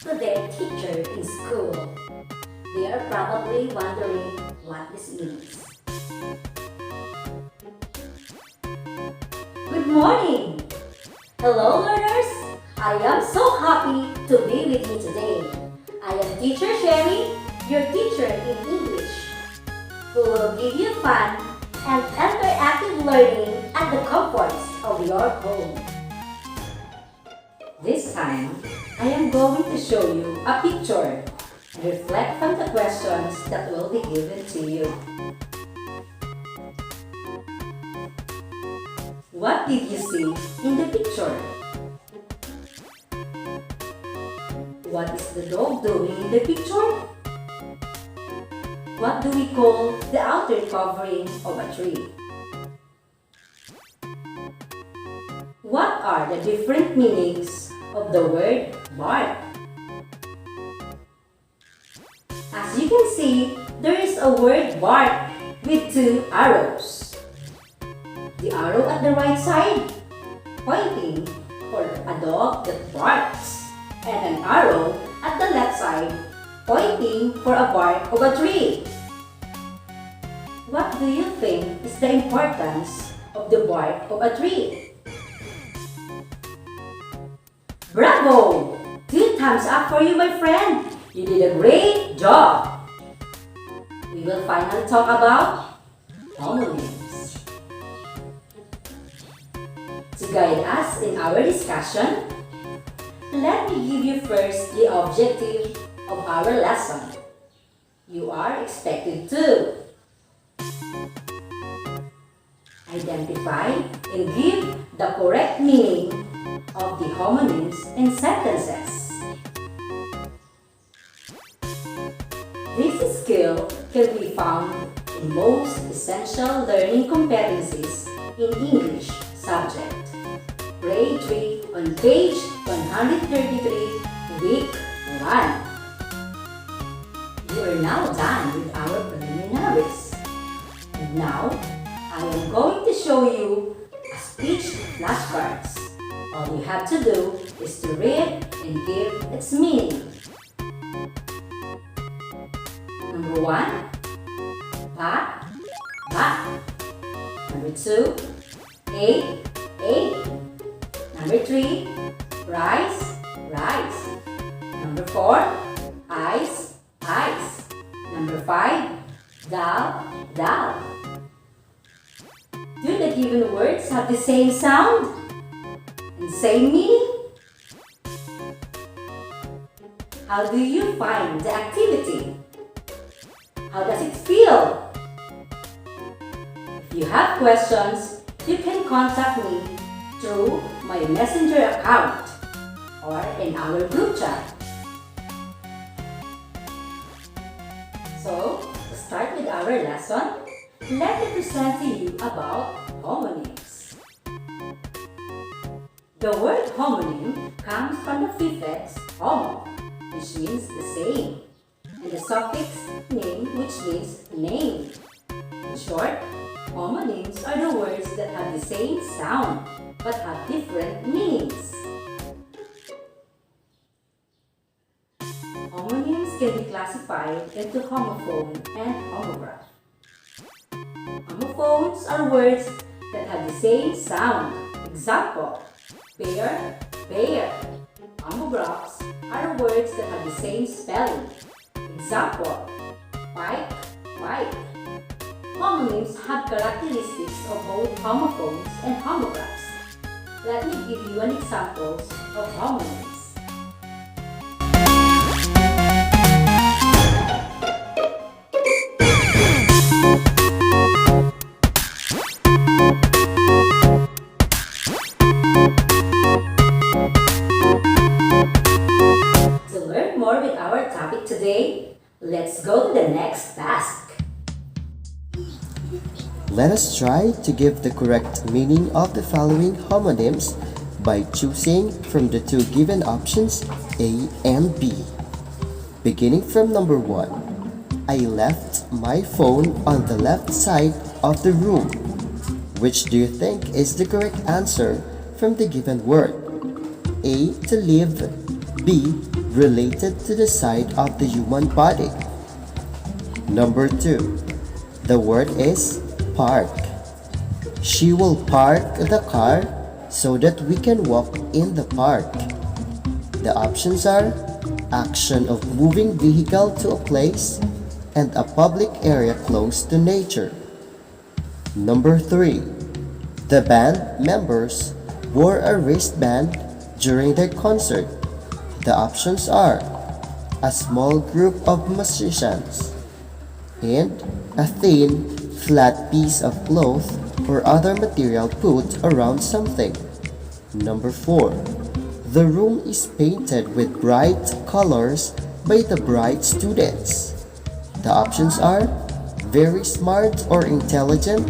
to their teacher in school. They are probably wondering what this means. Good morning! Hello learners! I am so happy to be with you today. I am Teacher Sherry, your teacher in English, who will give you fun and interactive learning at the comforts of your home. This time, I am going to show you a picture and reflect from the questions that will be given to you. What did you see in the picture? What is the dog doing in the picture? What do we call the outer covering of a tree? What are the different meanings of the word bark? As you can see, there is a word bark with two arrows. The arrow at the right side pointing for a dog that barks, and an arrow at the left side pointing for a bark of a tree. What do you think is the importance of the bark of a tree? Bravo! 2 thumbs up for you, my friend! You did a great job! We will finally talk about homonyms. To guide us in our discussion, let me give you first the objective of our lesson. You are expected to identify and give the correct meaning of the homonyms in sentences. This skill can be found in most essential learning competencies in English subject. Grade 3 on page 133, week 1. We are now done with our preliminaries. And now, I am going to show you a speech flashcards. All you have to do is to read and give its meaning. Number 1, bat, bat. Number 2, egg, egg. Number 3, rice, rice. Number 4, ice, ice. Number 5, dal, dal. Do the given words have the same sound and same meaning? How do you find the activity? How does it feel? If you have questions, you can contact me through my messenger account or in our group chat. So, to start with our lesson, let me present to you about homonyms. The word homonym comes from the prefix homo, which means the same, and the suffix name, which means name. In short, homonyms are the words that have the same sound but have different meanings. Homonyms can be classified into homophone and homograph. Homophones are words that have the same sound. Example, bear, bear. Homographs are words that have the same spelling. Example, bike, bike. Homonyms have characteristics of both homophones and homographs. Let me give you an example of homonyms. To learn more with our topic today, let's go to the next task. Let us try to give the correct meaning of the following homonyms by choosing from the 2 given options A and B. Beginning from number 1, I left my phone on the left side of the room. Which do you think is the correct answer from the given word? A. To leave. B. related to the side of the human body. Number 2. The word is park. She will park the car so that we can walk in the park. The options are action of moving vehicle to a place and a public area close to nature. Number 3. The band members wore a wristband during their concert. The options are a small group of musicians and a thin, flat piece of cloth or other material put around something. Number 4. The room is painted with bright colors by the bright students. The options are very smart or intelligent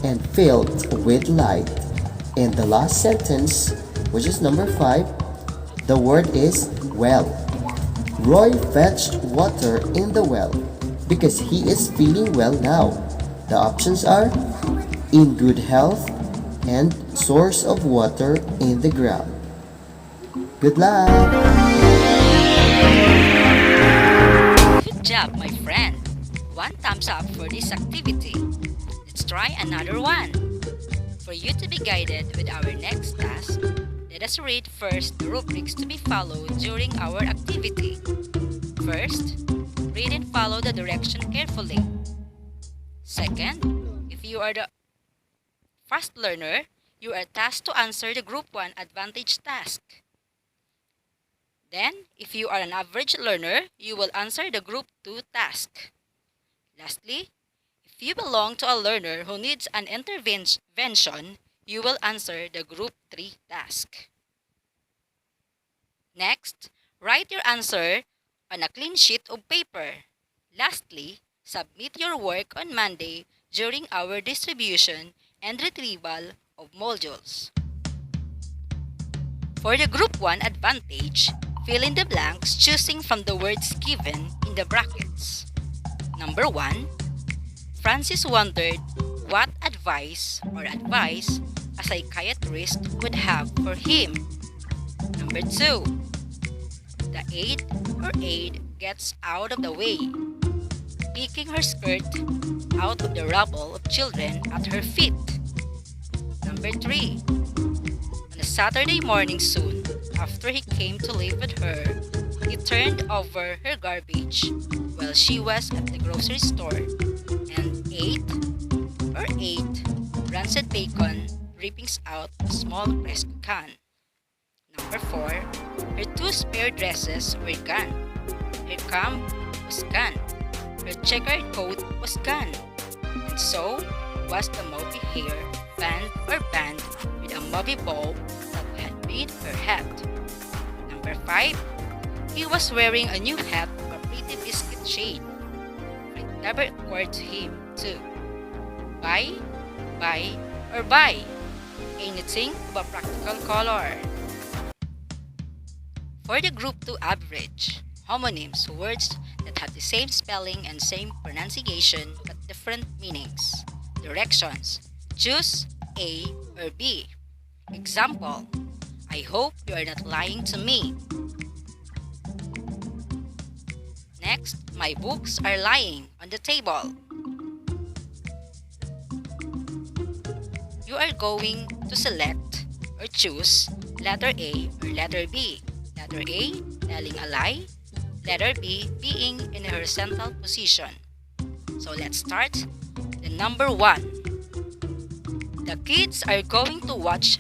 and filled with light. And the last sentence, which is number 5, the word is well. Roy fetched water in the well because he is feeling well now. The options are in good health and source of water in the ground. Good luck! Good job, my friend. One thumbs up for this activity. Let's try another one. For you to be guided with our next task, let us read first the rubrics to be followed during our activity. First, read and follow the direction carefully. Second, if you are the fast learner, you are tasked to answer the Group 1 Advantage task. Then, if you are an average learner, you will answer the Group 2 task. Lastly, if you belong to a learner who needs an intervention, you will answer the Group 3 task. Next, write your answer on a clean sheet of paper. Lastly, submit your work on Monday during our distribution and retrieval of modules. For the Group 1 Advantage, fill in the blanks choosing from the words given in the brackets. Number 1. Francis wondered what advice a psychiatrist would have for him. Number 2. The aide gets out of the way, picking her skirt out of the rubble of children at her feet. Number 3. On a Saturday morning soon after he came to live with her, he turned over her garbage while she was at the grocery store and ate rancid bacon drippings out a small pressed can. Number 4. Her 2 spare dresses were gone. Her comb was gone. Her checkered coat was gone. And so was the mauve hair band with a mauve bow that had made her hat. Number 5. He was wearing a new hat of a pretty biscuit shade. It never occurred to him to buy anything of a practical color. For the Group 2 Average, homonyms, words that have the same spelling and same pronunciation but different meanings. Directions: choose A or B. Example: I hope you are not lying to me. Next, my books are lying on the table. You are going to select or choose letter A or letter B. Letter A, telling a lie. Letter B, being in a horizontal position. So let's start. The number 1. The kids are going to watch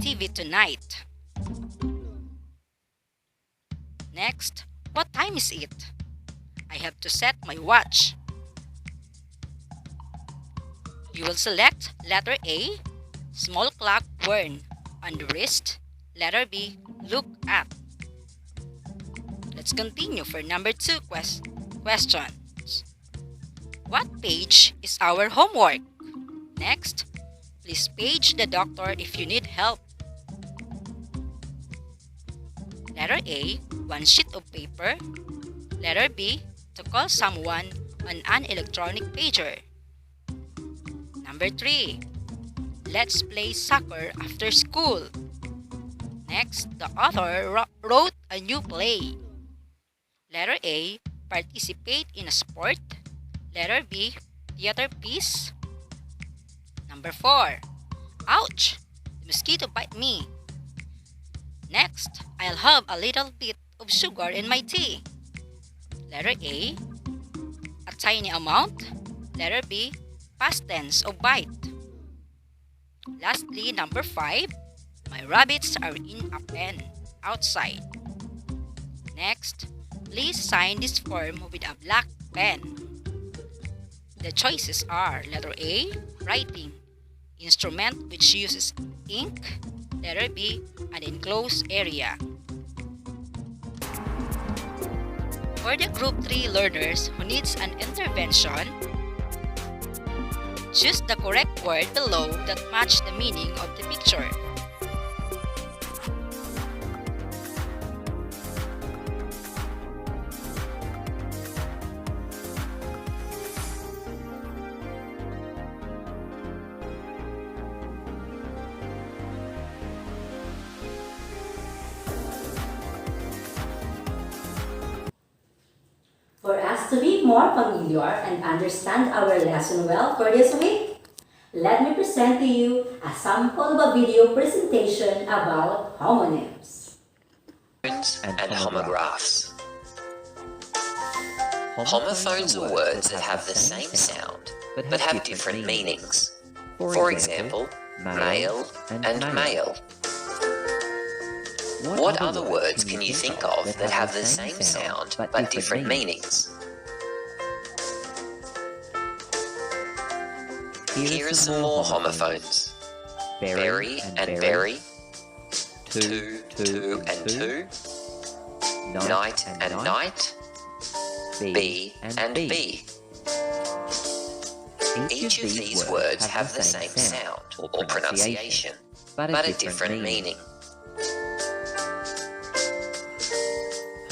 TV tonight. Next, what time is it? I have to set my watch. You will select letter A, small clock worn on the wrist. Letter B, look at. Let's continue for number 2 questions. What page is our homework? Next, please page the doctor if you need help. Letter A, 1 sheet of paper. Letter B, to call someone on an electronic pager. Number 3, let's play soccer after school. Next, the author wrote a new play. Letter A, participate in a sport. Letter B, theater piece. Number 4, ouch! The mosquito bite me. Next, I'll have a little bit of sugar in my tea. Letter A, a tiny amount. Letter B, past tense of bite. Lastly, number 5, my rabbits are in a pen outside. Next, please sign this form with a black pen. The choices are letter A, writing, instrument which uses ink. Letter B, an enclosed area. For the Group 3 learners who needs an intervention, choose the correct word below that match the meaning of the picture. For us to be more familiar and understand our lesson well for this week, let me present to you a sample of a video presentation about homonyms. And homographs. Homophones are words that have the same sound but have different meanings. For example, male and male. What other words can you think of that have the same sound but different meanings? Here are some more homophones. Berry and berry. Two and two. Night and night. B and B. Each of these words have the same sound or pronunciation, but a different meaning.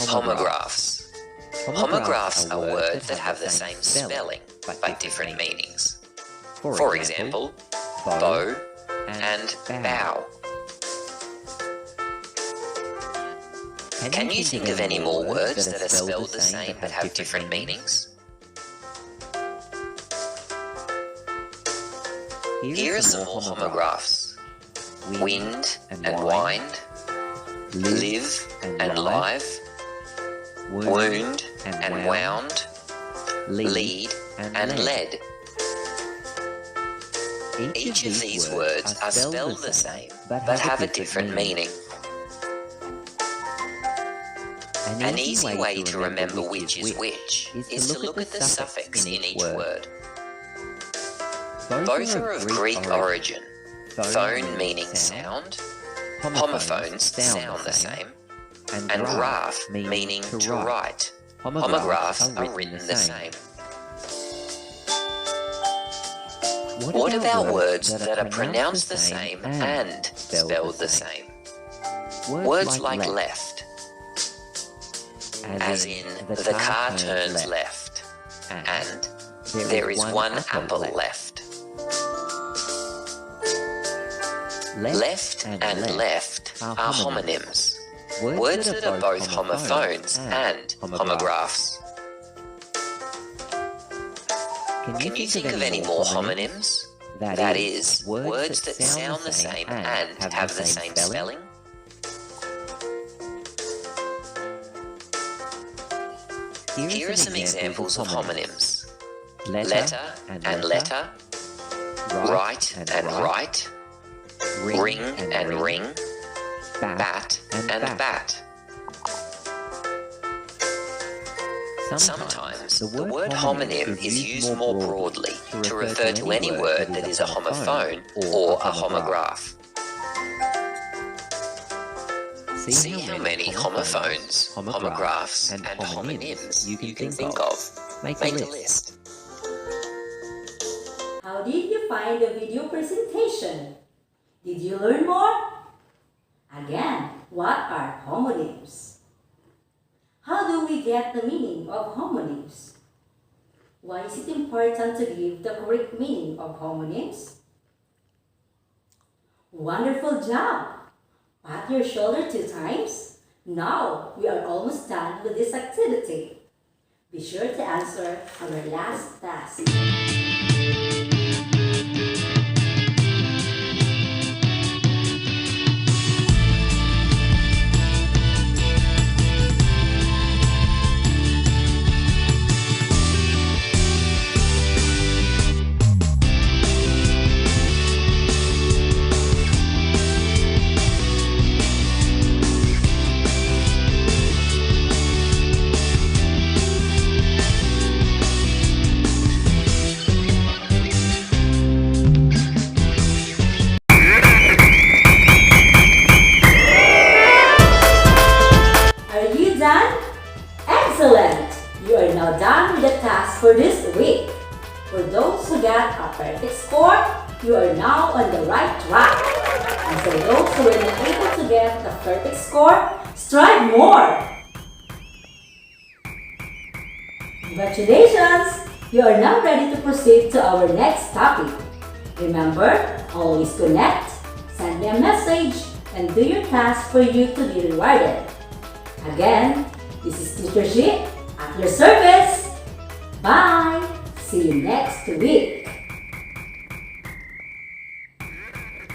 Homographs. Homographs are words that have the same spelling, but different meanings. For example, bow and bow. Can you think of any more words that are spelled the same but have different meanings? Here are some more homographs. Wind and wind. Live and live. Wound and wound. Lead and led. Each of these words are spelled the same but have a different meaning. An easy way to remember which is to look at the suffix in each word. Both are of Greek origin. Phone meaning sound, homophones sound the same, and graph meaning to write. Homographs are written the same. What about words that are pronounced the same and spelled the same? Words like left, as in the car turns left, and there is one apple left. Left and left are homonyms, words that are both homophones and homographs. Can you think of any more homonyms? That is, words that sound the same and have the same spelling? Here are some examples of homonyms. Letter and letter. Right and right. Ring and ring. Bat and bat. Sometimes the word homonym is used more broadly to refer to any word that is a homophone or a homograph. See how many homophones, homographs, and homonyms you can think of. Make a list. How did you find the video presentation? Did you learn more? Again, what are homonyms? How do we get the meaning of homonyms? Why is it important to give the correct meaning of homonyms? Wonderful job! Pat your shoulder 2 times. Now, we are almost done with this activity. Be sure to answer our last task. Are you done? Excellent! You are now done with the task for this week. For those who got a perfect score, you are now on the right track. And for those who were not able to get the perfect score, strive more! Congratulations! You are now ready to proceed to our next topic. Remember, always connect, send me a message, and do your task for you to be rewarded. Again, this is Teacher Shi at your service. Bye! See you next week.